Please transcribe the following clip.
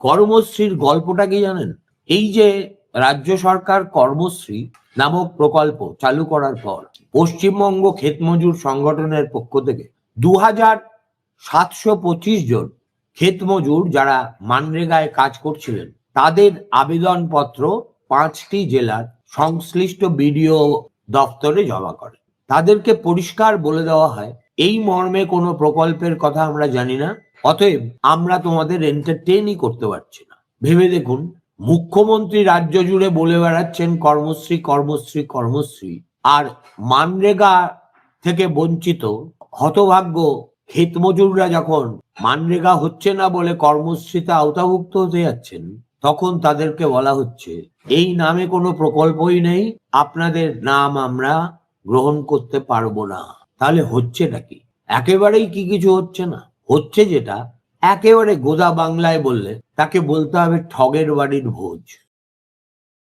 কর্মশ্রীর গল্পটা কি জানেন? এই যে রাজ্য সরকার কর্মশ্রী নামক প্রকল্প চালু করার পর পশ্চিমবঙ্গ ক্ষেত মজুর সংগঠনের পক্ষ থেকে 2725 জন ক্ষেত মজুর যারা মানরেগায় কাজ করছিলেন তাদের আবেদনপত্র 5টি জেলার সংশ্লিষ্ট বিডিও দপ্তরে জমা করে। তাদেরকে পরিষ্কার বলে দেওয়া হয়, এই মর্মে কোনো প্রকল্পের কথা আমরা জানি না, অতএব আমরা তোমাদের এন্টারটেইনই করতে পারছি না। ভেবে দেখুন, মুখ্যমন্ত্রী রাজ্য জুড়ে বলে বেড়াচ্ছেন কর্মশ্রী কর্মশ্রী কর্মশ্রী, আর মানরেগা থেকে বঞ্চিত হতভাগ্য ক্ষেত মজুররা যখন মানরেগা হচ্ছে না বলে কর্মশ্রীতে আওতাভুক্ত হতে যাচ্ছেন, তখন তাদেরকে বলা হচ্ছে এই নামে কোনো প্রকল্পই নেই, আপনাদের নাম আমরা গ্রহণ করতে পারবো না। তাহলে হচ্ছেটা কি? একেবারেই কি কিছু হচ্ছে না। হচ্ছে যেটা, একেবারে গোদা বাংলায় বললে তাকে বলতে হবে ঠগের বাড়ির ভোজ।